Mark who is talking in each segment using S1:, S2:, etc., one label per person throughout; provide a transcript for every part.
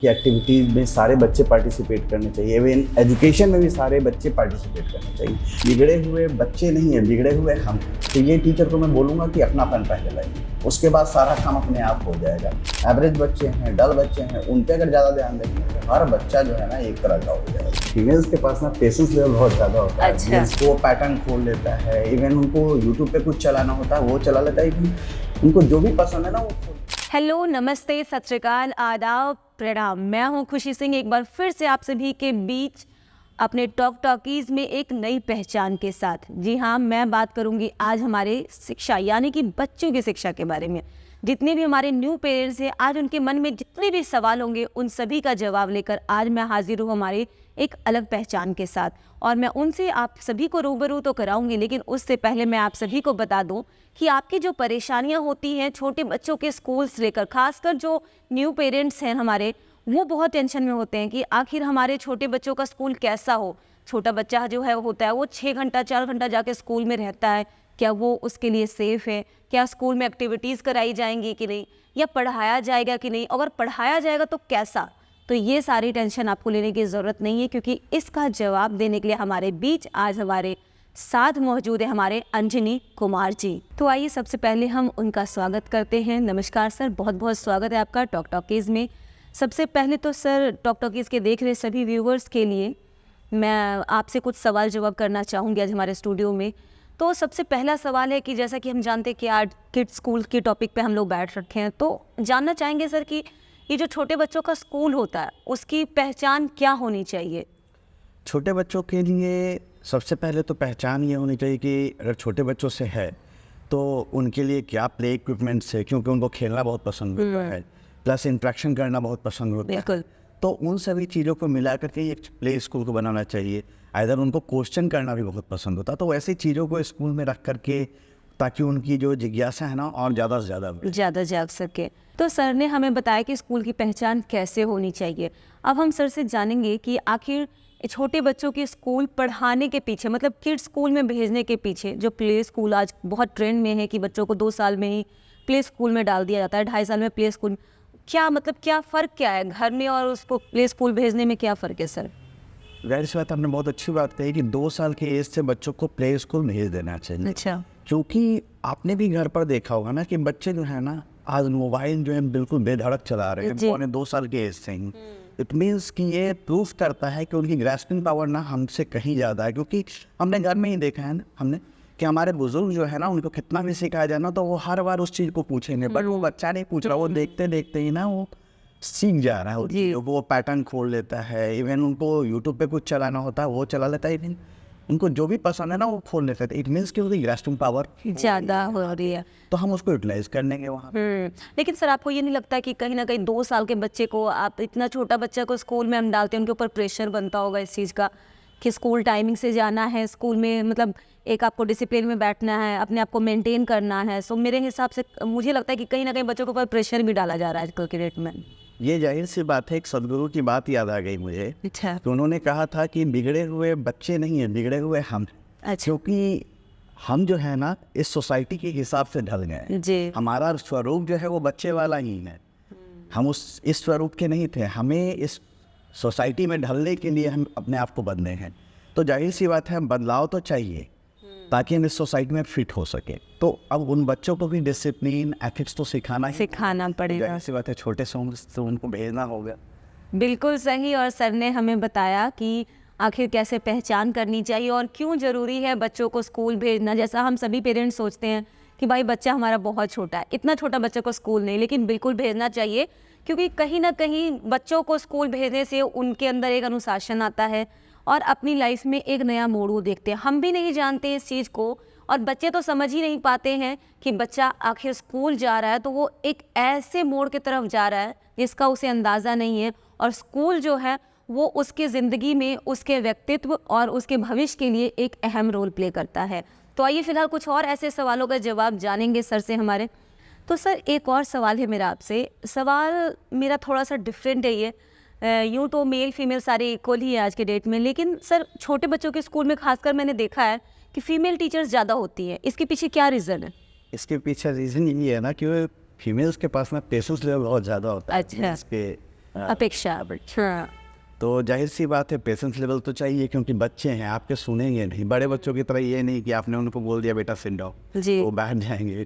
S1: की एक्टिविटीज़ में सारे बच्चे पार्टिसिपेट करने चाहिए। इवन एजुकेशन में भी सारे बच्चे पार्टिसिपेट करने चाहिए। बिगड़े हुए बच्चे नहीं है, बिगड़े हुए हम। तो ये टीचर को मैं बोलूँगा कि अपनापन पहले लाइए, उसके बाद सारा काम अपने आप हो जाएगा। एवरेज बच्चे हैं, डल बच्चे हैं, उन पर अगर ज़्यादा ध्यान देंगे तो हर बच्चा जो है ना एक तरह का हो जाएगा। फीमेल्स के पास ना पेशेंस लेवल बहुत ज़्यादा होता है।
S2: अच्छा।
S1: वो पैटर्न खोल लेता है। इवन उनको यूट्यूब पे कुछ चलाना होता है, वो चला लेता है कि उनको जो भी पसंद है ना वो।
S2: हेलो, नमस्ते, सत श्री अकाल, आदाब, प्रणाम। मैं हूं खुशी सिंह, एक बार फिर से आप सभी के बीच अपने टॉकीज़ में एक नई पहचान के साथ। जी हाँ, मैं बात करूंगी आज हमारे शिक्षा यानी कि बच्चों की शिक्षा के बारे में। जितने भी हमारे न्यू पेरेंट्स हैं, आज उनके मन में जितने भी सवाल होंगे उन सभी का जवाब लेकर आज मैं हाजिर हूँ हमारे एक अलग पहचान के साथ। और मैं उनसे आप सभी को रूबरू तो कराऊंगी, लेकिन उससे पहले मैं आप सभी को बता दूं कि आपकी जो परेशानियां होती हैं छोटे बच्चों के स्कूल से लेकर, खासकर जो न्यू पेरेंट्स हैं हमारे, वो बहुत टेंशन में होते हैं कि आखिर हमारे छोटे बच्चों का स्कूल कैसा हो। छोटा बच्चा जो है होता है वो 6 घंटा 4 घंटा जाके स्कूल में रहता है, क्या वो उसके लिए सेफ़ है, क्या स्कूल में एक्टिविटीज़ कराई जाएंगी कि नहीं, या पढ़ाया जाएगा कि नहीं, अगर पढ़ाया जाएगा तो कैसा। तो ये सारी टेंशन आपको लेने की ज़रूरत नहीं है, क्योंकि इसका जवाब देने के लिए हमारे बीच आज हमारे साथ मौजूद है हमारे अंजनी कुमार जी। तो आइए सबसे पहले हम उनका स्वागत करते हैं। नमस्कार सर, बहुत बहुत स्वागत है आपका टॉकीज़ में। सबसे पहले तो सर, टॉकीज़ के देख रहे सभी व्यूवर्स के लिए मैं आपसे कुछ सवाल जवाब करना चाहूँगी आज हमारे स्टूडियो में। तो सबसे पहला सवाल है कि जैसा कि हम जानते हैं कि आज किड्स स्कूल के टॉपिक पे हम लोग बैठ रखे हैं, तो जानना चाहेंगे सर कि ये जो छोटे बच्चों का स्कूल होता है उसकी पहचान क्या होनी चाहिए।
S1: छोटे बच्चों के लिए सबसे पहले तो पहचान ये होनी चाहिए कि अगर छोटे बच्चों से है तो उनके लिए क्या प्ले इक्विपमेंट्स है, क्योंकि उनको खेलना बहुत पसंद होता है, प्लस इंट्रैक्शन करना बहुत पसंद होता है।
S2: बिल्कुल।
S1: तो उन सभी चीज़ों को मिला करके एक प्ले स्कूल को बनाना चाहिए। आइदर उनको क्वेश्चन करना भी बहुत पसंद होता है, तो ऐसी चीज़ों को स्कूल में रख करके ताकि उनकी जो जिज्ञासा है ना और ज़्यादा से ज़्यादा
S2: जाग सके। तो सर ने हमें बताया कि स्कूल की पहचान कैसे होनी चाहिए। अब हम सर से जानेंगे कि आखिर छोटे बच्चों के स्कूल पढ़ाने के पीछे, मतलब किड्स स्कूल में भेजने के पीछे, जो प्ले स्कूल आज बहुत ट्रेंड में है कि बच्चों को 2 साल में ही प्ले स्कूल में डाल दिया जाता है, 2.5 साल में प्ले स्कूल, क्या मतलब क्या फ़र्क क्या है घर में और उसको प्ले स्कूल भेजने में, क्या फ़र्क है सर?
S1: जाहिर सी बात, आपने बहुत अच्छी बात कही कि 2 साल की एज से बच्चों को प्ले स्कूल भेज देना चाहिए।
S2: अच्छा।
S1: क्योंकि आपने भी घर पर देखा होगा ना कि बच्चे जो है ना आज मोबाइल जो है बिल्कुल बेधड़क चला रहे हैं, पौने 2 साल के एज से ही। इट मीन्स कि ये प्रूफ करता है कि उनकी ग्रास्पिंग पावर ना हमसे कहीं ज़्यादा है, क्योंकि हमने घर में ही देखा है ना हमने कि हमारे बुजुर्ग जो है ना उनको कितना भी सिखाया जाए ना तो वो हर बार उस चीज़ को पूछेंगे, बट वो बच्चा नहीं पूछ रहा, वो देखते देखते ही ना वो सीख जा रहा है, वो पैटर्न खोल लेता है। इवन उनको यूट्यूब पे कुछ चलाना होता है वो चला लेता है, इवन उनको जो भी पसंद है ना वो खोल लेते हैं। इट मीन्स कि उसकी ग्रास्पिंग पावर
S2: ज़्यादा हो रही है,
S1: तो हम उसको यूटिलाइज कर लेंगे वहाँ।
S2: लेकिन सर आपको ये नहीं लगता कि कहीं ना कहीं 2 साल के बच्चे को, आप इतना छोटा बच्चा को स्कूल में हम डालते हैं, उनके ऊपर प्रेशर बनता होगा इस चीज़ का कि स्कूल टाइमिंग से जाना है, स्कूल में मतलब एक आपको डिसिप्लिन में बैठना है, अपने आप को मेंटेन करना है। सो मेरे हिसाब से मुझे लगता है कि कहीं ना कहीं बच्चों के ऊपर प्रेशर भी डाला जा रहा है आजकल के डेट में।
S1: ये जाहिर सी बात है, एक सदगुरु की बात याद आ गई मुझे।
S2: अच्छा।
S1: तो उन्होंने कहा था कि बिगड़े हुए बच्चे नहीं हैं, बिगड़े हुए हम।
S2: अच्छा।
S1: क्योंकि हम जो है ना इस सोसाइटी के हिसाब से ढल गए
S2: जी।
S1: हमारा स्वरूप जो है वो बच्चे वाला ही है। हम इस स्वरूप के नहीं थे, हमें इस सोसाइटी में ढलने के लिए हम अपने आप को बदले हैं। तो जाहिर सी बात है बदलाव तो चाहिए ताकि हम इस सोसाइटी में फिट हो सके। तो अब उन बच्चों को भी डिसिप्लिन एथिक्स तो सिखाना
S2: पड़ेगा।
S1: जाहिर सी बात है, छोटे से उम्र से उनको भेजना होगा।
S2: बिल्कुल सही। और सर ने हमें बताया कि आखिर कैसे पहचान करनी चाहिए और क्यों ज़रूरी है बच्चों को स्कूल भेजना। जैसा हम सभी पेरेंट्स सोचते हैं कि भाई बच्चा हमारा बहुत छोटा है, इतना छोटा बच्चे को स्कूल नहीं, लेकिन बिल्कुल भेजना चाहिए, क्योंकि कहीं ना कहीं बच्चों को स्कूल भेजने से उनके अंदर एक अनुशासन आता है और अपनी लाइफ में एक नया मोड़ वो देखते हैं। हम भी नहीं जानते इस चीज़ को, और बच्चे तो समझ ही नहीं पाते हैं कि बच्चा आखिर स्कूल जा रहा है तो वो एक ऐसे मोड़ की तरफ जा रहा है जिसका उसे अंदाज़ा नहीं है। और स्कूल जो है वो उसके ज़िंदगी में, उसके व्यक्तित्व और उसके भविष्य के लिए एक अहम रोल प्ले करता है। तो आइए फिलहाल कुछ और ऐसे सवालों का जवाब जानेंगे सर से हमारे। तो सर एक और सवाल है मेरा आपसे। सवाल मेरा थोड़ा सा डिफरेंट है ये। यूँ तो मेल फीमेल सारे इक्वल ही है आज के डेट में, लेकिन सर छोटे बच्चों के स्कूल में खासकर मैंने देखा है कि फीमेल टीचर्स ज़्यादा होती हैं। इसके पीछे क्या रीज़न है?
S1: इसके पीछे रीज़न यही है ना कि फीमेल्स के पास ना पेशेंस लेवल बहुत ज़्यादा होता है।
S2: अच्छा।
S1: इसके
S2: अपेक्षा। हाँ,
S1: तो जाहिर सी बात है पेशेंस लेवल तो चाहिए, क्योंकि बच्चे हैं आपके सुनेंगे नहीं। बड़े बच्चों की तरह ये नहीं कि आपने उनको बोल दिया बेटा सिट डाउन
S2: जी।
S1: वो बैठ जाएंगे,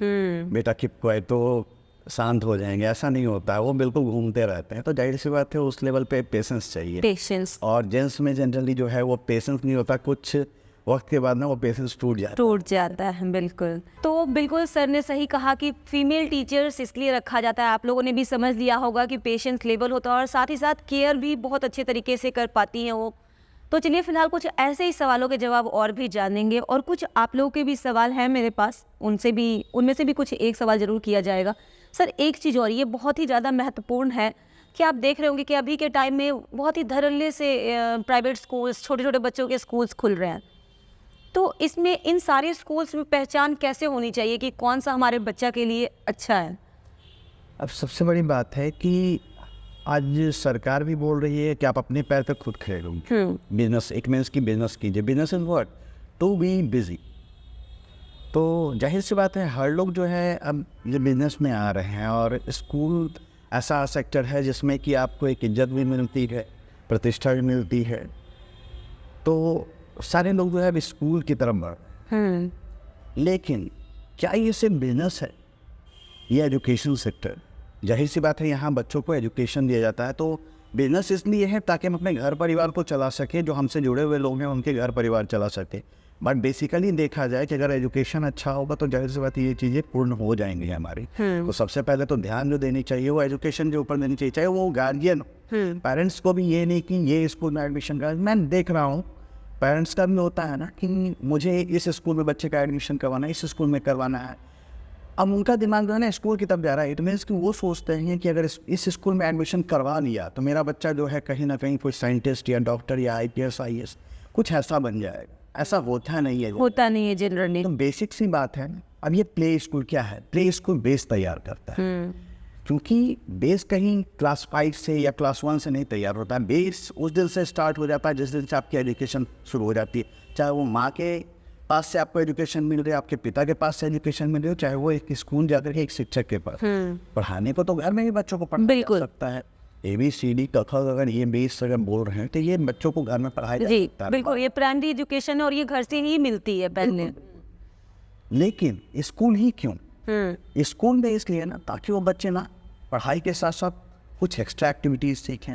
S1: बेटा कीप क्वाइट तो शांत हो जाएंगे, ऐसा नहीं होता है। वो बिल्कुल घूमते रहते हैं। तो जाहिर सी बात है उस लेवल पे पेशेंस चाहिए।
S2: पेशेंस
S1: और जेंट्स में जनरली जो है वो पेशेंस नहीं होता, कुछ वक्त के बाद ना वो पेशेंस टूट जाता है।
S2: टूट जाता है, बिल्कुल। तो बिल्कुल सर ने सही कहा कि फीमेल टीचर्स इसलिए रखा जाता है, आप लोगों ने भी समझ लिया होगा कि पेशेंस लेवल होता है और साथ ही साथ केयर भी बहुत अच्छे तरीके से कर पाती हैं वो। तो चलिए फिलहाल कुछ ऐसे ही सवालों के जवाब और भी जानेंगे, और कुछ आप लोगों के भी सवाल हैं मेरे पास, उनमें से भी कुछ एक सवाल जरूर किया जाएगा। सर एक चीज़ और, ये बहुत ही ज़्यादा महत्वपूर्ण है कि आप देख रहे होंगे कि अभी के टाइम में बहुत ही धड़ल्ले से प्राइवेट स्कूल्स, छोटे छोटे बच्चों के स्कूल्स खुल रहे हैं। तो इसमें इन सारे स्कूल्स में पहचान कैसे होनी चाहिए कि कौन सा हमारे बच्चा के लिए अच्छा है?
S1: अब सबसे बड़ी बात है कि आज सरकार भी बोल रही है कि आप अपने पैर पे खुद खड़े रहोगे। बिजनेस, एक मीन्स की बिजनेस कीजिए। Business is what? To be busy. तो जाहिर सी बात है हर लोग जो है अब ये बिजनेस में आ रहे हैं, और स्कूल ऐसा सेक्टर है जिसमें कि आपको एक इज्जत भी मिलती है, प्रतिष्ठा भी मिलती है। तो सारे लोग जो है अब स्कूल की तरफ बढ़ रहे हैं। लेकिन क्या ये सिर्फ बिजनेस है? ये एजुकेशन सेक्टर, जाहिर सी बात है यहाँ बच्चों को एजुकेशन दिया जाता है। तो बिजनेस इसलिए है ताकि हम अपने घर परिवार को चला सके, जो हमसे जुड़े हुए लोग हैं उनके घर परिवार चला सके। बट बेसिकली देखा जाए कि अगर एजुकेशन अच्छा होगा तो जाहिर सी बात है ये चीज़ें पूर्ण हो जाएंगी हमारी। तो सबसे पहले तो ध्यान जो देनी चाहिए वो एजुकेशन के ऊपर देनी चाहिए, चाहे वो गार्जियन हो। पेरेंट्स को भी ये नहीं कि ये स्कूल में एडमिशन कर, मैं देख रहा हूँ पेरेंट्स का भी होता है ना कि मुझे इस स्कूल में बच्चे का एडमिशन करवाना है, इस स्कूल में करवाना है। अब उनका दिमाग जो है ना स्कूल की तरफ जा रहा है। इट मीन्स कि वो सोचते हैं कि अगर इस स्कूल में एडमिशन करवा लिया तो मेरा बच्चा जो है कहीं ना कहीं कोई साइंटिस्ट या डॉक्टर या IPS IAS कुछ ऐसा बन जाएगा। ऐसा होता नहीं है,
S2: होता नहीं है जनरली।
S1: तो बेसिक सी बात है। अब ये प्ले स्कूल क्या है? प्ले स्कूल बेस तैयार करता है, क्योंकि बेस कहीं क्लास 5 से या क्लास 1 से नहीं तैयार होता है। बेस उस दिन से स्टार्ट हो जाता है जिस दिन से आपकी एजुकेशन शुरू हो जाती है। चाहे वो माँ के पास से आपको एजुकेशन मिल रही है, आपके पिता के पास से एजुकेशन मिल रही हो, चाहे वो एक स्कूल जाकर के एक शिक्षक के पास। पढ़ाने को तो घर में भी बच्चों को पढ़ाया जा सकता है। ABCD क ख अगर ये बेस अगर बोल रहे हैं तो ये बच्चों को घर में पढ़ाया जा
S2: जी
S1: सकता है।
S2: बिल्कुल, ये प्राइमरी एजुकेशन है और ये घर से ही मिलती है पहले।
S1: लेकिन स्कूल ही क्यों? स्कूल में इसलिए ना ताकि वो बच्चे ना पढ़ाई के साथ साथ कुछ एक्स्ट्रा एक्टिविटीज सीखें,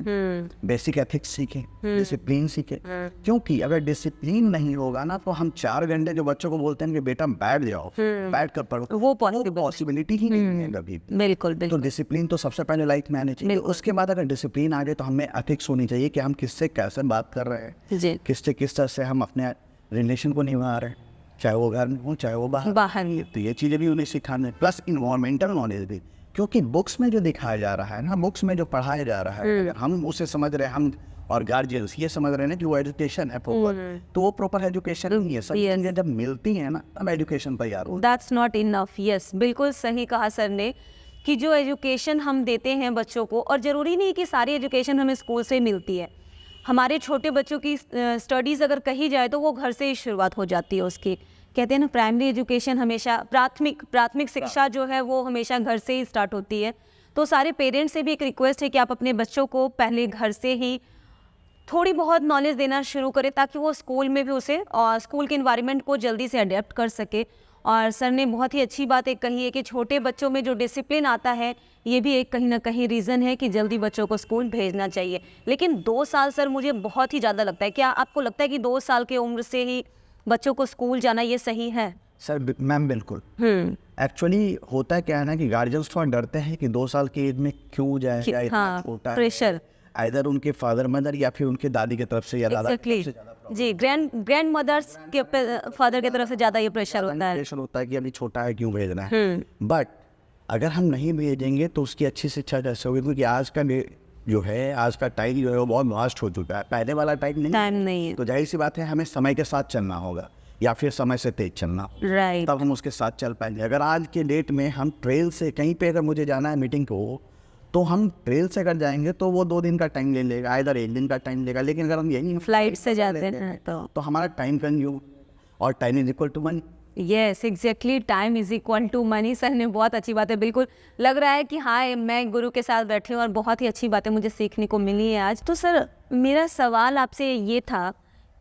S1: बेसिक एथिक्स सीखें, डिसिप्लिन सीखें। क्योंकि अगर डिसिप्लिन नहीं होगा ना तो हम 4 घंटे जो बच्चों को बोलते हैं कि बेटा बैठ जाओ, बैठ कर पढ़ो,
S2: वो
S1: पॉसिबिलिटी ही नहीं है कभी।
S2: बिल्कुल
S1: तो
S2: बिल्कुल।
S1: डिसिप्लिन तो सबसे पहले लाइफ में आनी चाहिए। उसके बाद अगर डिसिप्लिन आ गए तो हमें एथिक्स होनी चाहिए कि हम किससे कैसे बात कर रहे हैं,
S2: जी
S1: किससे किस तरह से हम अपने रिलेशन को निभा रहे हैं, चाहे वो घर में हो चाहे वो बाहर। तो ये चीज़ें भी उन्हें सिखाने, प्लस इन्वायरमेंटल नॉलेज भी। क्योंकि बुक्स में जो दिखाया जा रहा है ना, बुक्स में जो पढ़ाया जा रहा है, अगर हम उसे समझ रहे हैं, हम और गार्जियंस ये समझ रहे हैं ना कि वो एजुकेशन है प्रॉपर, तो वो प्रॉपर एजुकेशन नहीं है। सभी चीजें जब मिलती हैं ना तब एजुकेशन तैयार हो।
S2: That's not enough. यस, बिल्कुल सही कहा सर ने कि जो एजुकेशन हम देते हैं बच्चों को, और ज़रूरी नहीं कि सारी एजुकेशन हमें स्कूल से मिलती है। हमारे छोटे बच्चों की स्टडीज़ अगर कही जाए तो वो घर से ही शुरुआत हो जाती है उसकी। कहते हैं ना प्राइमरी एजुकेशन हमेशा, प्राथमिक शिक्षा जो है वो हमेशा घर से ही स्टार्ट होती है। तो सारे पेरेंट्स से भी एक रिक्वेस्ट है कि आप अपने बच्चों को पहले घर से ही थोड़ी बहुत नॉलेज देना शुरू करें ताकि वो स्कूल में भी उसे और स्कूल के इन्वायरमेंट को जल्दी से अडेप्ट कर सके। और सर ने बहुत ही अच्छी बात एक कही है कि छोटे बच्चों में जो डिसिप्लिन आता है ये भी एक कहीं ना कहीं रीज़न है कि जल्दी बच्चों को स्कूल भेजना चाहिए। लेकिन 2 साल सर मुझे बहुत ही ज़्यादा लगता है। क्या आपको लगता है कि 2 साल की उम्र से ही बच्चों को स्कूल जाना ये सही है?
S1: सर मैम बिल्कुल। एक्चुअली होता क्या है ना कि गार्जियंस थोड़ा डरते हैं कि 2 साल की एज में क्यों जाएगा, इतना छोटा है।
S2: प्रेशर
S1: आइदर उनके फादर मदर या फिर उनके दादी की तरफ से या दादा की तरफ से ज़्यादा
S2: जी, ग्रैंड मदर्स के फादर की तरफ से ज़्यादा ये प्रेशर होता है।
S1: प्रेशर होता है कि अभी छोटा है क्यों भेजना है। बट अगर हम नहीं भेजेंगे तो उसकी अच्छी शिक्षा कैसे होगी? क्योंकि आज का जो है, आज का टाइम जो है वो बहुत वास्ट हो चुका है, पहले वाला टाइम नहीं है। तो जाहिर सी बात है हमें समय के साथ चलना होगा या फिर समय से तेज चलना होगा,
S2: राइट,
S1: तब हम उसके साथ चल पाएंगे। अगर आज के डेट में हम ट्रेन से कहीं पे अगर मुझे जाना है मीटिंग को, तो हम ट्रेन से अगर जाएंगे तो वो 2 दिन का टाइम ले लेगा, इधर 1 दिन का टाइम लेगा। लेकिन अगर हम यही
S2: फ्लाइट से जाते हैं तो
S1: हमारा टाइम कंज्यूम, और time is equal to money.
S2: Yes exactly, time is equal to money. Sir ने बहुत अच्छी बात है, बिल्कुल लग रहा है कि हाँ मैं गुरु के साथ बैठी हूँ और बहुत ही अच्छी बातें मुझे सीखने को मिली है आज। तो सर मेरा सवाल आपसे ये था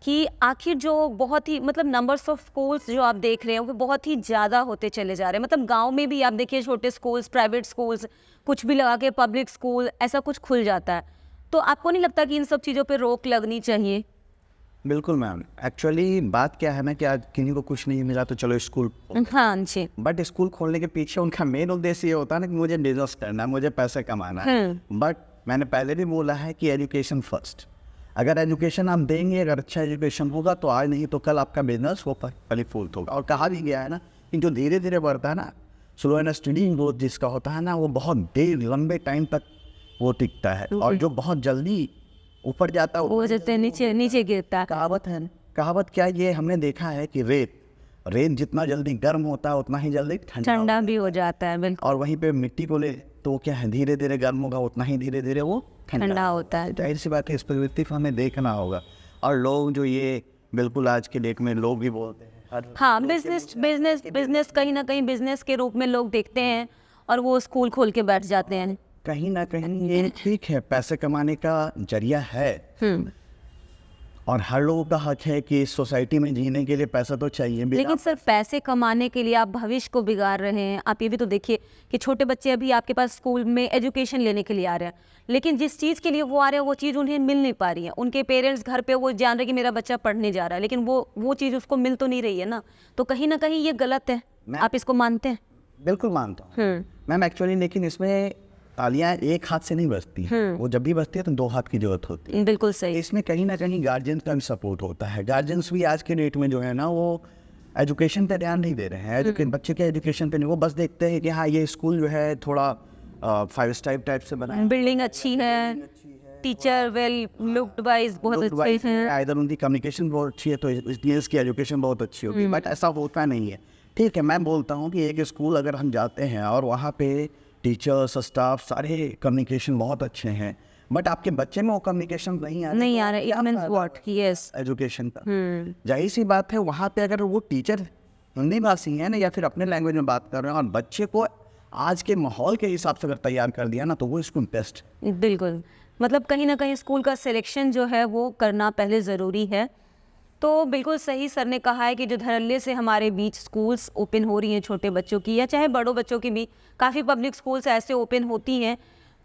S2: कि आखिर जो बहुत ही मतलब नंबर्स ऑफ स्कूल्स जो आप देख रहे हैं वो बहुत ही ज़्यादा होते चले जा रहे हैं। मतलब गांव में भी आप देखिए छोटे स्कूल्स, प्राइवेट स्कूल्स, कुछ भी लगा के पब्लिक स्कूल ऐसा कुछ खुल जाता है। तो आपको नहीं लगता कि इन सब चीज़ों पे रोक लगनी चाहिए?
S1: बिल्कुल मैम, एक्चुअली बात क्या है ना कि आज किन्हीं को कुछ नहीं मिला तो चलो स्कूल,
S2: हाँ जी।
S1: बट स्कूल खोलने के पीछे उनका मेन उद्देश्य ये होता है ना कि मुझे बिजनेस करना है, मुझे पैसे कमाना है। बट मैंने पहले भी बोला है कि एजुकेशन फर्स्ट। अगर एजुकेशन आप देंगे, अगर अच्छा एजुकेशन होगा तो आज नहीं तो कल आपका बिजनेस वो फली फूल होगा। और कहा भी गया है ना कि जो धीरे धीरे बढ़ता है ना, स्लो एंड स्टडी ग्रोथ जिसका होता है ना, वो बहुत देर लंबे टाइम तक वो टिकता है। और जो बहुत जल्दी ऊपर जाता है
S2: वो जैसे नीचे नीचे गिरता है।
S1: कहावत है, कहावत क्या, ये हमने देखा है कि रेत जितना जल्दी गर्म होता है उतना ही जल्दी
S2: ठंडा भी हो जाता है। बिल्कुल।
S1: और वहीं पे मिट्टी को ले तो वो क्या है, धीरे धीरे गर्म होगा उतना ही धीरे धीरे वो
S2: ठंडा होता है।
S1: जाहिर सी बात है, इस प्रवृत्ति को हमें देखना होगा। और लोग जो ये बिल्कुल आज के डेट में लोग भी बोलते हैं,
S2: हाँ बिजनेस कहीं ना कहीं बिजनेस के रूप में लोग देखते हैं और वो स्कूल खोल के बैठ जाते हैं।
S1: कहीं ना कहीं ये ठीक है, पैसे कमाने का जरिया है और हर लोगों का हक है कि इस सोसाइटी में जीने के लिए पैसा तो चाहिए।
S2: लेकिन सर पैसे कमाने के लिए आप भविष्य को बिगाड़ रहे हैं। आप ये भी तो देखिए कि छोटे बच्चे अभी आपके पास स्कूल में एजुकेशन लेने के लिए आ रहे हैं, लेकिन जिस चीज़ के लिए वो आ रहे हैं वो चीज़ उन्हें मिल नहीं पा रही है। उनके पेरेंट्स घर पे वो जान रहे कि मेरा बच्चा पढ़ने जा रहा है, लेकिन वो चीज़ उसको मिल तो नहीं रही है ना। तो कहीं ना कहीं ये गलत है। आप इसको मानते हैं?
S1: बिल्कुल मानता हूँ मैम, एक्चुअली लेकिन इसमें तालियां एक हाथ से नहीं बजती, वो जब भी बजती है तो 2 हाथ की जरूरत होती है।
S2: बिल्कुल सही।
S1: इसमें कहीं ना कहीं गार्जियंस का भी सपोर्ट होता है। गार्जियंस भी आज के डेट में जो है ना वो एजुकेशन पे ध्यान नहीं दे रहे हैं, बच्चे के एजुकेशन पे नहीं, वो बस देखते हैं कि हाँ ये स्कूल जो है थोड़ा 5 स्टार टाइप से बना है,
S2: बिल्डिंग अच्छी है, टीचर वेल लुक्ड वाइज बहुत अच्छे हैं,
S1: इधर उनकी कम्युनिकेशन बहुत अच्छी है तो इसलिए इसकी एजुकेशन बहुत अच्छी होगी। बट ऐसा होता नहीं है। ठीक है, मैं बोलता हूँ कि एक स्कूल अगर हम जाते हैं और वहाँ पे टीचर्स, स्टाफ, सारे कम्युनिकेशन बहुत अच्छे हैं, बट आपके बच्चे में वो कम्युनिकेशन नहीं आ
S2: रहा, it means what? Yes,
S1: education का जाहिर सी बात है, वहाँ पे अगर वो टीचर हिंदी भाषी है ना या फिर अपने लैंग्वेज में बात कर रहे हैं और बच्चे को आज के माहौल के हिसाब से अगर तैयार कर दिया ना तो वो स्कूल बेस्ट।
S2: बिल्कुल, मतलब कहीं ना कहीं स्कूल का सिलेक्शन जो है वो करना पहले ज़रूरी है। तो बिल्कुल सही सर ने कहा है कि जो धड़ल्ले से हमारे बीच स्कूल्स ओपन हो रही हैं छोटे बच्चों की या चाहे बड़ों बच्चों की भी, काफ़ी पब्लिक स्कूल्स ऐसे ओपन होती हैं,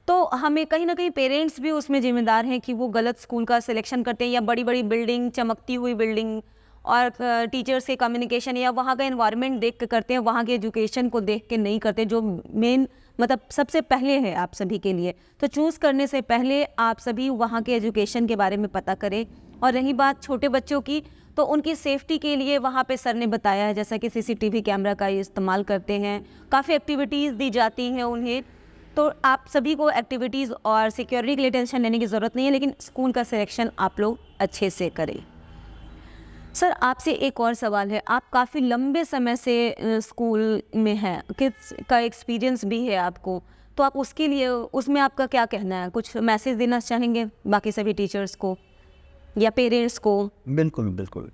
S2: तो हमें कहीं ना कहीं पेरेंट्स भी उसमें जिम्मेदार हैं कि वो गलत स्कूल का सिलेक्शन करते हैं या बड़ी बड़ी बिल्डिंग, चमकती हुई बिल्डिंग और टीचर्स के कम्युनिकेशन या वहाँ का एनवायरनमेंट देख के करते हैं, वहाँ के एजुकेशन को देख के नहीं करते, जो मेन मतलब सबसे पहले है आप सभी के लिए। तो चूज़ करने से पहले आप सभी वहाँ के एजुकेशन के बारे में पता करें। और रही बात छोटे बच्चों की, तो उनकी सेफ्टी के लिए वहाँ पे सर ने बताया है जैसा कि सीसीटीवी कैमरा का इस्तेमाल करते हैं, काफ़ी एक्टिविटीज़ दी जाती हैं उन्हें। तो आप सभी को एक्टिविटीज़ और सिक्योरिटी के लिए टेंशन लेने की ज़रूरत नहीं है, लेकिन स्कूल का सिलेक्शन आप लोग अच्छे से करें। सर आपसे एक और सवाल है, आप काफ़ी लंबे समय से स्कूल में हैं, किड्स का एक्सपीरियंस भी है आपको, तो आप उसके लिए उसमें आपका क्या कहना है? कुछ मैसेज देना चाहेंगे बाकी सभी टीचर्स को या पेरेंट्स को?
S1: बिल्कुल बिल्कुल,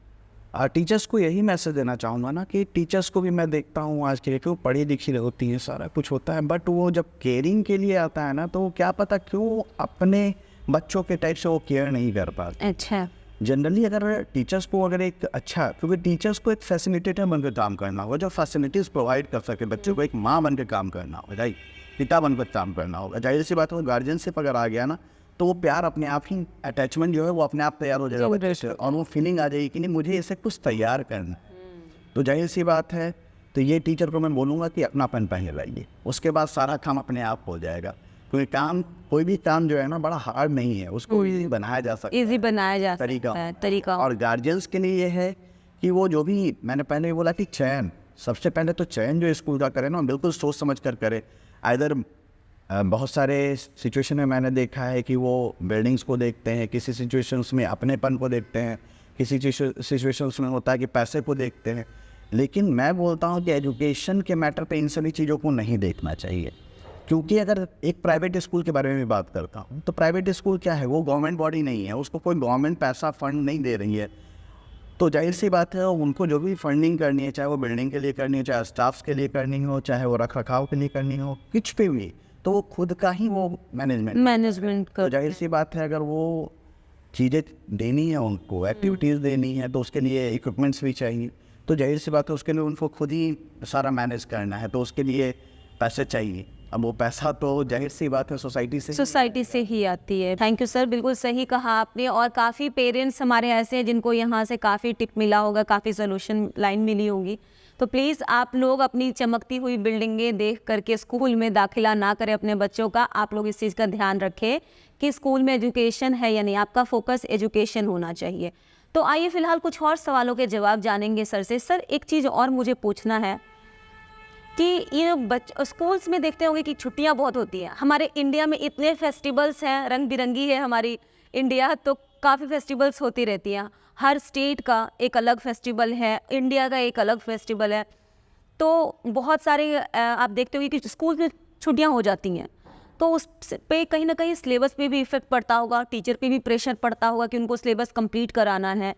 S1: टीचर्स को यही मैसेज देना चाहूँगा ना कि टीचर्स को भी मैं देखता हूँ आज के लिए कि वो पढ़ी लिखी होती हैं, सारा कुछ होता है, बट वो जब केयरिंग के लिए आता है ना तो क्या पता क्यों अपने बच्चों के टाइप से वो केयर नहीं कर पाते।
S2: अच्छा,
S1: जनरली अगर टीचर्स को अगर एक अच्छा, क्योंकि टीचर्स को एक फैसिलिटेटर बनकर काम करना होगा जो फैसिलिटीज़ प्रोवाइड कर सके, बच्चों को एक माँ बनकर काम करना होगा, राइट, पिता बनकर काम करना होगा। जाहिर सी बात है, गार्जियनशिप अगर आ गया ना तो वो प्यार अपने आप ही, अटैचमेंट जो है वो अपने आप तैयार हो जाएगा बच्चे से, और वो फीलिंग आ जाएगी कि नहीं मुझे इसे कुछ तैयार करना। तो जाहिर सी बात है, तो ये टीचर को मैं बोलूँगा कि अपनापन पहले लाइए, उसके बाद सारा काम अपने आप हो जाएगा। क्योंकि काम, कोई भी काम जो है ना बड़ा हार्ड नहीं है, उसको ईजी बनाया जा सकता है,
S2: ईजी बनाया जा सकता है तरीका।
S1: और गार्जियंस के लिए ये है कि वो जो भी मैंने पहले बोला कि चयन, सबसे पहले तो चयन जो स्कूल का करे ना बिल्कुल सोच समझ कर करे। इधर बहुत सारे सिचुएशन में मैंने देखा है कि वो बिल्डिंग्स को देखते हैं, किसी सिचुएशंस में अपनेपन को देखते हैं, किसी सिचुएशंस में होता है कि पैसे को देखते हैं। लेकिन मैं बोलता हूँ कि एजुकेशन के मैटर पे इन सभी चीज़ों को नहीं देखना चाहिए, क्योंकि अगर एक प्राइवेट स्कूल के बारे में भी बात करता हूँ तो प्राइवेट स्कूल क्या है, वो गवर्नमेंट बॉडी नहीं है, उसको कोई गवर्नमेंट पैसा फंड नहीं दे रही है। तो जाहिर सी बात है उनको जो भी फंडिंग करनी है, चाहे वो बिल्डिंग के लिए करनी हो, चाहे स्टाफ्स के लिए करनी हो, चाहे वो रख रखाव के लिए करनी हो, कुछ पे भी, तो वो खुद का ही वो
S2: मैनेजमेंट
S1: तो
S2: कर
S1: जाहिर सी बात है अगर वो चीज़ें देनी है उनको, एक्टिविटीज़ देनी है, तो उसके लिए इक्विपमेंट्स भी चाहिए। तो जाहिर सी बात है उसके लिए उनको खुद ही सारा मैनेज करना है, तो उसके लिए पैसे चाहिए। अब वो पैसा तो जाहिर सी बात है सोसाइटी से
S2: ही आती है। थैंक यू सर, बिल्कुल सही कहा आपने। और काफ़ी पेरेंट्स हमारे ऐसे हैं जिनको यहाँ से काफ़ी टिप मिला होगा, काफ़ी सोल्यूशन लाइन मिली होगी। तो प्लीज़ आप लोग अपनी चमकती हुई बिल्डिंगें देख करके स्कूल में दाखिला ना करें अपने बच्चों का। आप लोग इस चीज़ का ध्यान रखें कि स्कूल में एजुकेशन है या नहीं, आपका फोकस एजुकेशन होना चाहिए। तो आइए फिलहाल कुछ और सवालों के जवाब जानेंगे सर से। सर एक चीज़ और मुझे पूछना है कि ये स्कूल्स में देखते होंगे कि छुट्टियां बहुत होती हैं। हमारे इंडिया में इतने फेस्टिवल्स हैं, रंग बिरंगी है हमारी इंडिया, तो काफ़ी फेस्टिवल्स होती रहती हैं। हर स्टेट का एक अलग फेस्टिवल है, इंडिया का एक अलग फेस्टिवल है। तो बहुत सारे आप देखते होंगे कि स्कूल में छुट्टियां हो जाती हैं, तो उस पे कहीं ना कहीं सिलेबस पे भी इफेक्ट पड़ता होगा, टीचर पे भी प्रेशर पड़ता होगा कि उनको सिलेबस कंप्लीट कराना है।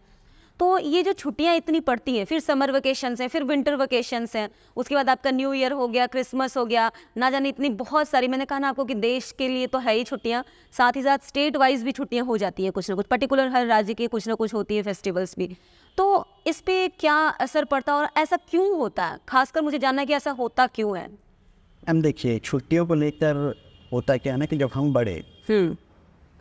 S2: तो ये जो छुट्टियां इतनी पड़ती हैं, फिर समर वेकेशंस हैं, फिर विंटर वेकेशंस हैं, उसके बाद आपका न्यू ईयर हो गया, क्रिसमस हो गया, ना जाने इतनी बहुत सारी, मैंने कहा ना आपको कि देश के लिए तो है ही छुट्टियां, साथ ही साथ स्टेट वाइज भी छुट्टियां हो जाती हैं, कुछ ना कुछ पर्टिकुलर हर राज्य की कुछ ना कुछ होती है फेस्टिवल्स भी। तो इस पर क्या असर पड़ता है और ऐसा क्यों होता है? खासकर मुझे जानना है कि ऐसा होता क्यों है।
S1: हम देखिए छुट्टियों को लेकर होता क्या है ना कि जब हम बड़े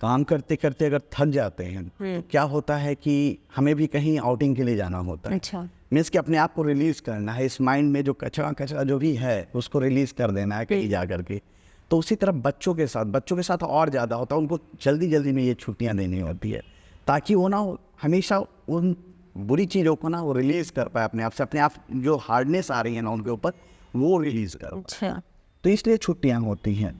S1: काम करते करते अगर थक जाते हैं तो क्या होता है कि हमें भी कहीं आउटिंग के लिए जाना होता है।
S2: अच्छा।
S1: मीन्स कि अपने आप को रिलीज करना है, इस माइंड में जो कचरा जो भी है उसको रिलीज कर देना है कहीं जा करके। तो उसी तरह बच्चों के साथ और ज़्यादा होता है, उनको जल्दी जल्दी में ये छुट्टियाँ देनी होती है ताकि वो ना हमेशा उन बुरी चीज़ों को ना वो रिलीज़ कर पाए अपने आप से, अपने आप जो हार्डनेस आ रही है ना उनके ऊपर वो रिलीज़ कर पाए।
S2: अच्छा।
S1: तो इसलिए छुट्टियाँ होती हैं।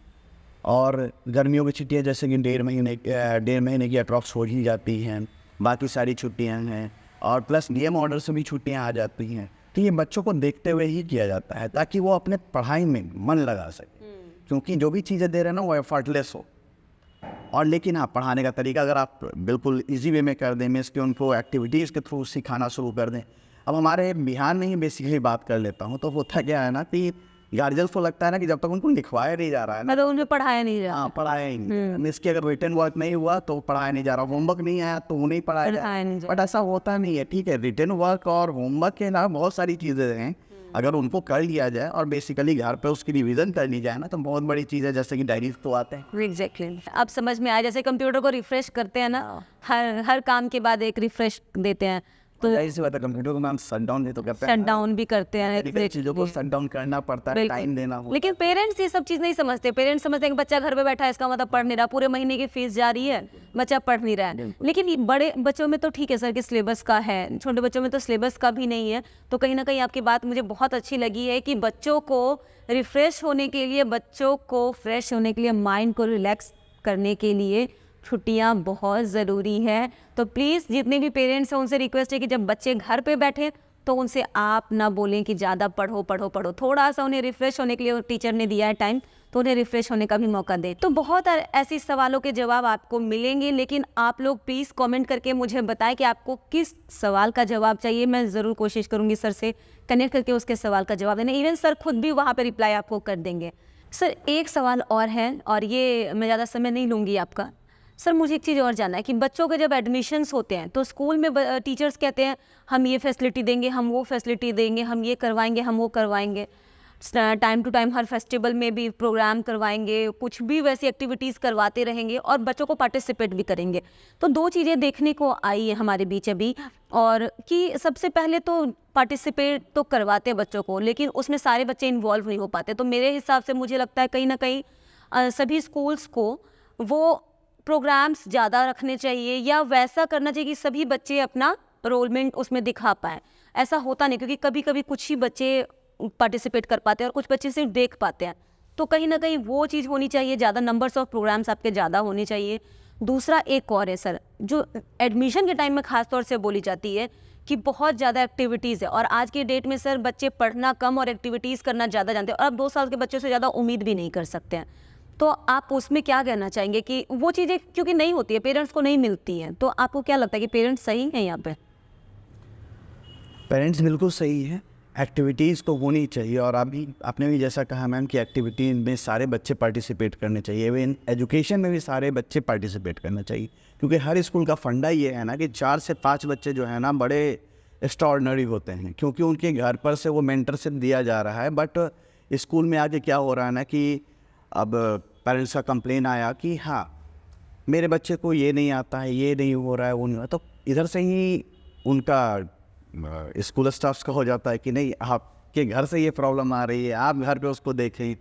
S1: और गर्मियों की छुट्टियाँ जैसे कि 1.5 महीने की अप्रॉक्स हो ही जाती हैं, बाकी सारी छुट्टियाँ हैं, और प्लस नियम ऑर्डर से भी छुट्टियाँ आ जाती हैं। तो ये बच्चों को देखते हुए ही किया जाता है ताकि वो अपने पढ़ाई में मन लगा सके, क्योंकि जो भी चीज़ें दे रहे हैं ना वो एफर्टलेस हो। और लेकिन हाँ, पढ़ाने का तरीका अगर आप बिल्कुल इजी वे में कर दें, मीन्स कि उनको एक्टिविटीज़ के थ्रू सिखाना शुरू कर दें। अब हमारे बिहार में ही बेसिकली बात कर लेता हूँ, तो होता क्या है ना कि गार्जियंस को लगता है ना कि जब तक उनको लिखवाया नहीं जा रहा है ना,
S2: मतलब उन्हें पढ़ाया नहीं जा रहा।
S1: हाँ, पढ़ाया ही नहीं। मीन्स कि अगर रिटन वर्क नहीं हुआ तो पढ़ाया नहीं जा रहा, होमवर्क नहीं आया तो नहीं पढ़ाया जा रहा। बट ऐसा होता नहीं है। ठीक है, रिटन वर्क और होमवर्क के अलावा बहुत सारी चीज़ें हैं, अगर उनको कर लिया जाए और बेसिकली घर पे उसकी रिवीजन कर ली जाए ना तो बहुत बड़ी चीज़ है, जैसे कि डायरीज तो आते हैं।
S2: एग्जैक्टली। अब समझ में आया, जैसे कंप्यूटर को रिफ्रेश करते हैं ना, हर काम के बाद एक रिफ्रेश देते हैं, तो
S1: ऐसी बात है कंप्यूटर को हम शट डाउन भी तो करते हैं,
S2: शट डाउन भी करते हैं,
S1: चीज़ों को शट डाउन करना पड़ता है, टाइम देना होता है।
S2: लेकिन पेरेंट्स ये सब चीज़ नहीं समझते। पेरेंट्स समझते हैं कि बच्चा घर पे बैठा है, इसका मतलब पढ़ नहीं रहा, पूरे महीने की फीस जा रही है, बच्चा पढ़ नहीं रहा है। लेकिन ये बड़े बच्चों में तो ठीक है सर कि सिलेबस का है, छोटे बच्चों में तो सिलेबस का भी नहीं है। तो कहीं ना कहीं आपकी बात मुझे बहुत अच्छी लगी है कि बच्चों को रिफ्रेश होने के लिए, बच्चों को फ्रेश होने के लिए, माइंड को रिलैक्स करने के लिए छुट्टियां बहुत ज़रूरी है। तो प्लीज़ जितने भी पेरेंट्स हैं उनसे रिक्वेस्ट है कि जब बच्चे घर पे बैठे तो उनसे आप ना बोलें कि ज़्यादा पढ़ो पढ़ो पढ़ो, थोड़ा सा उन्हें रिफ़्रेश होने के लिए टीचर ने दिया है टाइम, तो उन्हें रिफ़्रेश होने का भी मौका दें। तो बहुत ऐसी सवालों के जवाब आपको मिलेंगे, लेकिन आप लोग प्लीज़ कमेंट करके मुझे बताएं कि आपको किस सवाल का जवाब चाहिए। मैं ज़रूर कोशिश करूँगी सर से कनेक्ट करके उसके सवाल का जवाब देने। इवन सर खुद भी वहाँ पर रिप्लाई आपको कर देंगे। सर एक सवाल और है, और ये मैं ज़्यादा समय नहीं लूँगी आपका। सर मुझे एक चीज़ और जानना है कि बच्चों के जब एडमिशन्स होते हैं तो स्कूल में टीचर्स कहते हैं हम ये फैसिलिटी देंगे, हम वो फैसिलिटी देंगे, हम ये करवाएंगे, हम वो करवाएंगे, टाइम टू टाइम हर फेस्टिवल में भी प्रोग्राम करवाएंगे, कुछ भी वैसी एक्टिविटीज़ करवाते रहेंगे और बच्चों को पार्टिसिपेट भी करेंगे। तो दो चीज़ें देखने को आई है हमारे बीच अभी, और कि सबसे पहले तो पार्टिसिपेट तो करवाते हैं बच्चों को, लेकिन उसमें सारे बच्चे इन्वॉल्व नहीं हो पाते। तो मेरे हिसाब से मुझे लगता है कहीं ना कहीं सभी स्कूल्स को वो प्रोग्राम्स ज़्यादा रखने चाहिए या वैसा करना चाहिए कि सभी बच्चे अपना रोलमेंट उसमें दिखा पाएँ। ऐसा होता नहीं, क्योंकि कभी कभी कुछ ही बच्चे पार्टिसिपेट कर पाते हैं और कुछ बच्चे सिर्फ देख पाते हैं। तो कहीं ना कहीं वो चीज़ होनी चाहिए, ज़्यादा नंबर्स ऑफ प्रोग्राम्स आपके ज़्यादा होने चाहिए। दूसरा एक और है सर, जो एडमिशन के टाइम में ख़ास तौर से बोली जाती है कि बहुत ज़्यादा एक्टिविटीज़ है, और आज के डेट में सर बच्चे पढ़ना कम और एक्टिविटीज़ करना ज़्यादा जानते हैं, और अब 2 साल के बच्चों से ज़्यादा उम्मीद भी नहीं कर सकते हैं। तो आप उसमें क्या कहना चाहेंगे कि वो चीज़ें क्योंकि नहीं होती है, पेरेंट्स को नहीं मिलती हैं, तो आपको क्या लगता है कि पेरेंट्स सही हैं यहाँ पे?
S1: पेरेंट्स बिल्कुल सही है, एक्टिविटीज़ तो होनी चाहिए। और अभी आपने भी जैसा कहा मैम कि एक्टिविटी में सारे बच्चे पार्टिसिपेट करने चाहिए, इवन एजुकेशन में भी सारे बच्चे पार्टिसिपेट करना चाहिए। क्योंकि हर स्कूल का फंडा ये है ना कि 4 से 5 बच्चे जो है ना बड़े एक्स्ट्राऑर्डिनरी होते हैं, क्योंकि उनके घर पर से वो मेंटरशिप दिया जा रहा है। बट स्कूल में आके क्या हो रहा है ना कि अब पेरेंट्स का कंप्लेन आया कि हाँ मेरे बच्चे को ये नहीं आता है, ये नहीं हो रहा है, वो नहीं हो रहा, तो इधर से ही उनका स्कूल स्टाफ्स का हो जाता है कि नहीं आपके घर से ये प्रॉब्लम आ रही है, आप घर पे उसको देखें।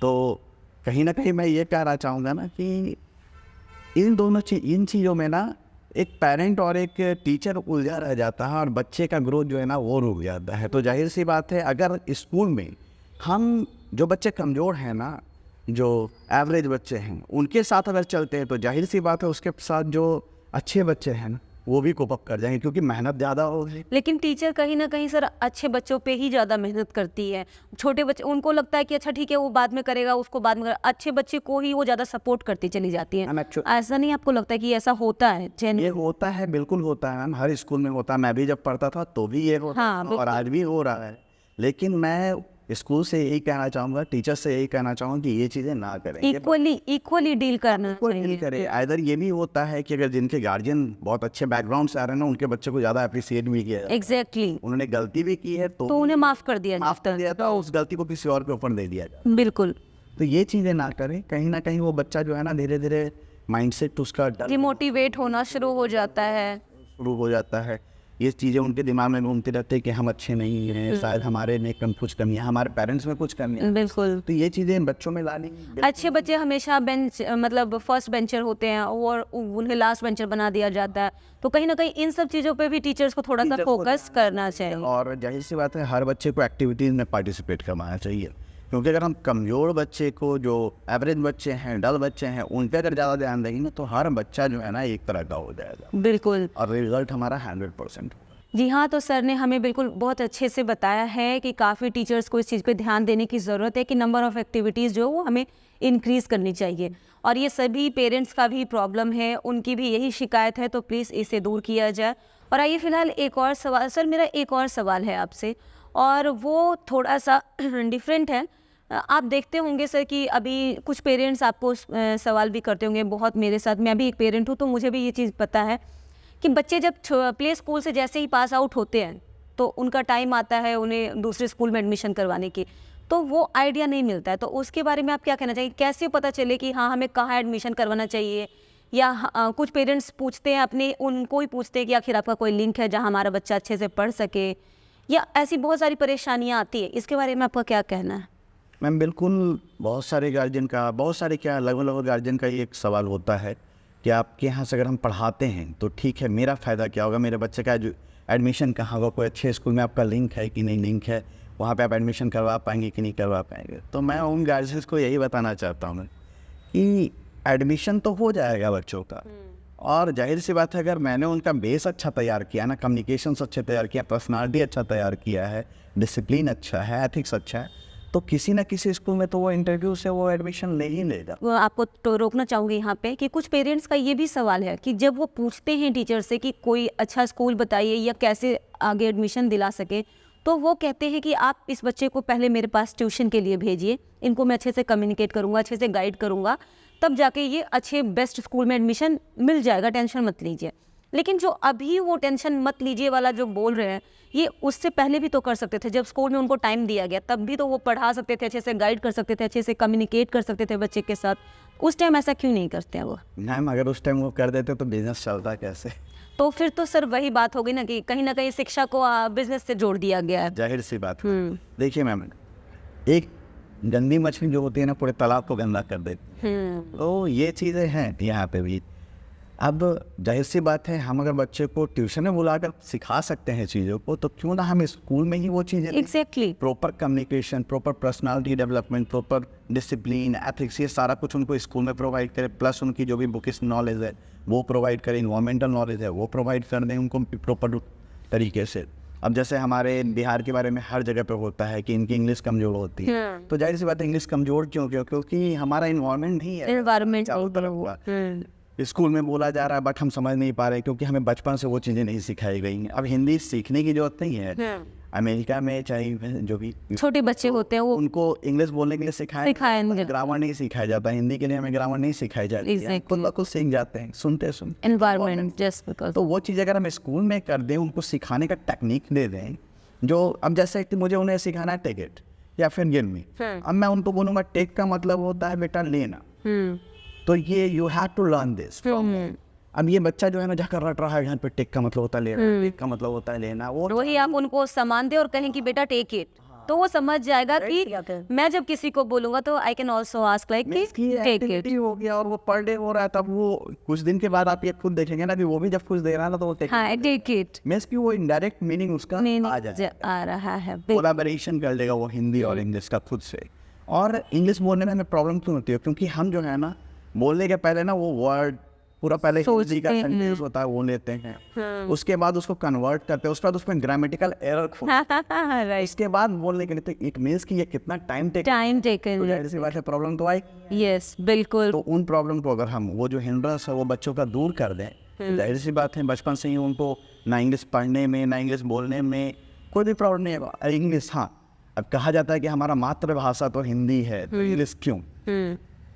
S1: तो कहीं ना कहीं मैं ये कहना चाहूँगा ना कि इन चीज़ों में ना एक पेरेंट और एक टीचर उलझा रह जाता है और बच्चे का ग्रोथ जो है ना वो रुक जाता है। तो जाहिर सी बात है अगर स्कूल में हम जो बच्चे कमज़ोर हैं ना, जो एवरेज बच्चे हैं, उनके साथ अगर चलते हैं तो जाहिर सी बात है उसके साथ जो अच्छे बच्चे हैं ना वो भी कोप अप कर जाएंगे, क्योंकि मेहनत ज़्यादा होगी।
S2: लेकिन टीचर कहीं ना कहीं सर अच्छे बच्चों पे ही ज़्यादा मेहनत करती है। छोटे बच्चे उनको लगता है कि अच्छा ठीक है वो बाद में करेगा, उसको बाद में करेगा। अच्छे बच्चे को ही वो ज़्यादा सपोर्ट करती चली जाती है। ऐसा नहीं आपको लगता है कि ऐसा होता है?
S1: ये होता है, बिल्कुल होता है मैम, हर स्कूल में होता है। मैं भी जब पढ़ता था तो भी ये होता
S2: हाँ,
S1: और आज भी हो रहा है। लेकिन मैं स्कूल से यही कहना चाहूँगा, टीचर से यही कहना चाहूँगा कि ये चीज़ें ना करें,
S2: इक्वली डील करना चाहिए।
S1: इधर ये भी होता है कि अगर जिनके गार्जियन बहुत अच्छे बैकग्राउंड से आ रहे हैं ना, उनके बच्चे को ज़्यादा अप्रिशिएट भी किया
S2: एग्जैक्टली,
S1: उन्होंने गलती भी की है तो
S2: उन्हें माफ़ कर दिया
S1: था, उस गलती को किसी और के ऊपर दे दिया जाता।
S2: बिल्कुल।
S1: तो ये चीज़ें ना करें, कहीं ना कहीं वो बच्चा जो है ना धीरे धीरे माइंडसेट उसका
S2: डिमोटिवेट होना शुरू हो जाता है।
S1: ये चीज़ें उनके दिमाग में घूमती रहती है कि हम अच्छे नहीं हैं, शायद हमारे में कुछ कमी है, हमारे पेरेंट्स में कुछ कमी है।
S2: बिल्कुल।
S1: तो ये चीज़ें बच्चों में लानी।
S2: अच्छे बच्चे हमेशा मतलब फर्स्ट बेंचर होते हैं और उन्हें लास्ट बेंचर बना दिया जाता है। तो कहीं ना कहीं इन सब चीज़ों पे भी टीचर्स को थोड़ा सा फोकस करना चाहिए।
S1: और जाहिर सी बात है हर बच्चे को एक्टिविटीज़ में पार्टिसिपेट करवाना चाहिए, क्योंकि अगर हम कमज़ोर बच्चे को, जो एवरेज बच्चे हैं, डल बच्चे हैं, उन पर अगर ज़्यादा ध्यान देंगे ना तो हर बच्चा जो है ना एक तरह का हो जाएगा।
S2: बिल्कुल।
S1: और रिजल्ट हमारा 100%।
S2: जी हाँ, तो सर ने हमें बिल्कुल बहुत अच्छे से बताया है कि काफ़ी टीचर्स को इस चीज़ पे ध्यान देने की ज़रूरत है कि नंबर ऑफ़ एक्टिविटीज़ जो वो हमें इंक्रीज़ करनी चाहिए। और ये सभी पेरेंट्स का भी प्रॉब्लम है, उनकी भी यही शिकायत है, तो प्लीज़ इसे दूर किया जाए। और आइए फ़िलहाल एक और सवाल, सर मेरा एक और सवाल है आपसे, और वो थोड़ा सा डिफरेंट है। आप देखते होंगे सर कि अभी कुछ पेरेंट्स आपको सवाल भी करते होंगे, बहुत मेरे साथ, मैं भी एक पेरेंट हूँ तो मुझे भी ये चीज़ पता है कि बच्चे जब प्ले स्कूल से जैसे ही पास आउट होते हैं तो उनका टाइम आता है उन्हें दूसरे स्कूल में एडमिशन करवाने की, तो वो आइडिया नहीं मिलता है। तो उसके बारे में आप क्या कहना चाहिए? कैसे पता चले कि हाँ हमें कहाँ एडमिशन करवाना चाहिए? या कुछ पेरेंट्स पूछते हैं, अपने उनको ही पूछते हैं कि आखिर आपका कोई लिंक है जहाँ हमारा बच्चा अच्छे से पढ़ सके, या ऐसी बहुत सारी परेशानियाँ आती है, इसके बारे में आपका क्या कहना है?
S1: मैम बिल्कुल, बहुत सारे लगभग गार्जियन का ये एक सवाल होता है कि आपके यहाँ से अगर हम पढ़ाते हैं तो ठीक है, मेरा फ़ायदा क्या होगा, मेरे बच्चे का एडमिशन कहाँ होगा, कोई अच्छे स्कूल में आपका लिंक है कि नहीं लिंक है, वहाँ पे आप एडमिशन करवा पाएंगे कि नहीं करवा पाएंगे। तो मैं उन गार्जियंस को यही बताना चाहता हूँ कि एडमिशन तो हो जाएगा बच्चों का, और जाहिर सी बात है अगर मैंने उनका बेस अच्छा तैयार किया ना, कम्युनिकेशन अच्छे तैयार किया, पर्सनालिटी अच्छा तैयार किया है, डिसिप्लिन अच्छा है, एथिक्स अच्छा है, तो किसी ना किसी स्कूल में तो वो इंटरव्यू से वो एडमिशन ले ही लेगा।
S2: वो आपको तो रोकना चाहूँगी यहाँ पे कि कुछ पेरेंट्स का ये भी सवाल है कि जब वो पूछते हैं टीचर से कि कोई अच्छा स्कूल बताइए या कैसे आगे एडमिशन दिला सके, तो वो कहते हैं कि आप इस बच्चे को पहले मेरे पास ट्यूशन के लिए भेजिए, इनको मैं अच्छे से कम्युनिकेट करूँगा, अच्छे से गाइड करूँगा, तब जाके ये अच्छे बेस्ट स्कूल में एडमिशन मिल जाएगा, टेंशन मत लीजिए। लेकिन जो अभी वो टेंशन मत लीजिए वाला जो बोल रहे हैं, ये उससे पहले भी तो कर सकते थे। जब स्कूल में उनको टाइम दिया गया तब भी तो वो पढ़ा सकते थे, अच्छे से गाइड कर सकते थे, अच्छे से कम्युनिकेट कर सकते थे बच्चे के साथ। उस टाइम ऐसा क्यों नहीं करते हैं वो?
S1: मैम अगर उस टाइम वो कर देते तो बिजनेस चलता कैसे?
S2: तो फिर तो सर वही बात होगी ना कि कहीं ना कहीं शिक्षा को बिजनेस से जोड़ दिया गया है।
S1: जाहिर सी बात है। देखिए मैम, एक गंदी मछली जो होती है ना पूरे तालाब को गंदा कर देती है, तो ये चीज़ें हैं यहाँ पे भी। अब जाहिर सी बात है हम अगर बच्चे को ट्यूशन में बुलाकर सिखा सकते हैं चीज़ों को, तो क्यों ना हम स्कूल में ही वो चीज़ें
S2: exactly
S1: proper communication, proper personality development, proper discipline, ethics, ये सारा कुछ उनको स्कूल में प्रोवाइड करें, प्लस उनकी जो भी बुकिश नॉलेज है वो प्रोवाइड करें, इन्वायरमेंटल नॉलेज है वो प्रोवाइड कर दें उनको प्रॉपर तरीके से। अब जैसे हमारे बिहार के बारे में हर जगह पे होता है कि इनकी इंग्लिश कमज़ोर होती है, तो जाहिर सी बात है इंग्लिश कमज़ोर क्यों? क्योंकि हमारा इन्वायरमेंट नहीं है,
S2: एनवायरनमेंट
S1: चारों तरफ हुआ। स्कूल में बोला जा रहा है बट हम समझ नहीं पा रहे क्योंकि हमें बचपन से वो चीज़ें नहीं सिखाई गई हैं। अब हिंदी सीखने की जरूरत नहीं है। अमेरिका में चाहे जो भी
S2: छोटे बच्चे होते हैं वो
S1: उनको इंग्लिश बोलने के लिए
S2: सिखाया नहीं जाता।
S1: ग्रामर नहीं सिखाया जाता। हिंदी के लिए हमें ग्रामर नहीं सिखाई जाती है।
S2: Exactly.
S1: खुद ब खुद सीख जाते हैं सुनते सुनते।
S2: एनवायरनमेंट जस्ट बिकॉज
S1: तो वो चीज़ अगर हम स्कूल में कर दें, उनको सिखाने का टेक्निक दे दें, जो अब जैसे कि मुझे उन्हें सिखाना है टेक इट या फिर गिव मी, अब मैं उनको बोलूँगा टेक का मतलब होता है बेटा लेना, तो ये you have to learn this. अब ये बच्चा जो है ना जाकर रट रहा है यहाँ पे टेक का मतलब होता है लेना, टेक का मतलब होता है लेना। वो
S2: वही आप उनको सामान दे और कहें कि बेटा टेक इट, तो वो समझ जाएगा कि मैं जब किसी को बोलूंगा तो I can also ask like कि टेक इट।
S1: एक्टिविटी हो गया और वो पर डे हो रहा है, तब वो कुछ दिन के बाद आप ये खुद देखेंगे ना कि वो भी जब कुछ दे रहा है ना तो वो टेक
S2: हाँ टेक इट
S1: मींस कि वो इनडायरेक्ट मीनिंग उसका आ जाए,
S2: आ रहा है।
S1: कोलैबोरेशन कर लेगा वो हिंदी और इंग्लिश का खुद से। और इंग्लिश बोलने में हमें प्रॉब्लम क्यों होती है? क्योंकि हम जो है ना बोलने के पहले ना वो वर्ड पूरा पहले हिंदी का सेंटेंस होता है वो लेते हैं, उसके बाद उसको कन्वर्ट करते हैं, उसके बाद उसमें ग्रामेटिकल एरर इसके बाद बोलने के लिए, तो इट मींस कि ये कितना टाइम
S2: टेकन।
S1: ऐसी बात है, प्रॉब्लम तो आई।
S2: यस बिल्कुल।
S1: तो उन प्रॉब्लम को अगर हम वो जो हिंड्रेंस है वो बच्चों का दूर कर दें, जाहिर सी बात है बचपन से ही उनको ना इंग्लिश पढ़ने में ना इंग्लिश बोलने में कोई भी प्रॉब्लम नहीं है। इंग्लिश हाँ, अब कहा जाता है कि हमारा मातृभाषा तो हिंदी है, तो इंग्लिश क्यों?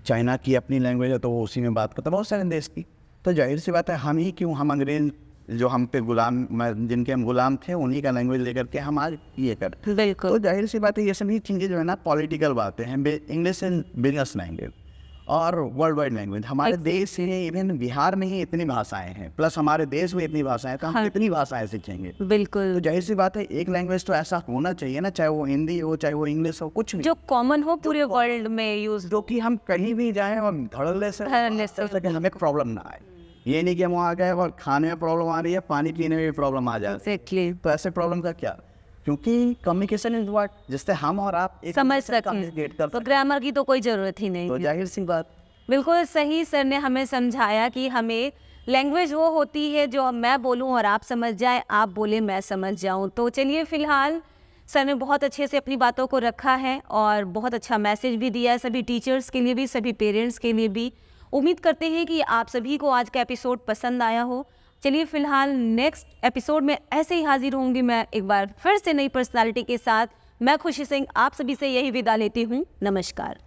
S1: चाइना की अपनी लैंग्वेज है तो वो उसी में बात करता है, बहुत सारे देश की। तो जाहिर सी बात है हम ही क्यों, हम अंग्रेज जो हम पे गुलाम, जिनके हम गुलाम थे, उन्हीं का लैंग्वेज लेकर के हम आज ये करते।
S2: बिल्कुल।
S1: तो जाहिर सी बात है ये सभी चीज़ें जो है ना पॉलिटिकल बातें हैं। इंग्लिश इज बिजनेस लैंग्वेज और वर्ल्ड वाइड लैंग्वेज। हमारे देश में इवन बिहार में ही इतनी भाषाएं हैं, प्लस हमारे देश में इतनी भाषाएं, तो हम कितनी भाषाएं सीखेंगे?
S2: बिल्कुल।
S1: तो जाहिर सी बात है एक लैंग्वेज तो ऐसा होना चाहिए ना, चाहे वो हिंदी हो चाहे वो इंग्लिश हो, कुछ भी
S2: जो कॉमन हो पूरे वर्ल्ड में यूज,
S1: जो कि हम कहीं भी जाएं और धड़ल्ले से हमें प्रॉब्लम ना आए। ये नहीं कि हम वहाँ गए और खाने में प्रॉब्लम आ रही है, पानी पीने में भी प्रॉब्लम आ जाए।
S2: Exactly.
S1: तो ऐसे प्रॉब्लम का क्या? क्योंकि कम्युनिकेशन इज व्हाट, जिससे हम और आप एक
S2: समझ
S1: दूसरे से communicate कर
S2: सकें, तो ग्रामर की तो कोई ज़रूरत ही नहीं
S1: तो
S2: है।
S1: जाहिर सी बात।
S2: बिल्कुल सही सर ने हमें समझाया कि हमें लैंग्वेज वो होती है जो मैं बोलूं और आप समझ जाए, आप बोले मैं समझ जाऊं। तो चलिए फ़िलहाल सर ने बहुत अच्छे से अपनी बातों को रखा है और बहुत अच्छा मैसेज भी दिया है सभी टीचर्स के लिए भी, सभी पेरेंट्स के लिए भी। उम्मीद करते हैं कि आप सभी को आज का एपिसोड पसंद आया हो। चलिए फ़िलहाल नेक्स्ट एपिसोड में ऐसे ही हाजिर होंगी मैं एक बार फिर से नई पर्सनालिटी के साथ। मैं खुशी सिंह आप सभी से यही विदा लेती हूँ। नमस्कार।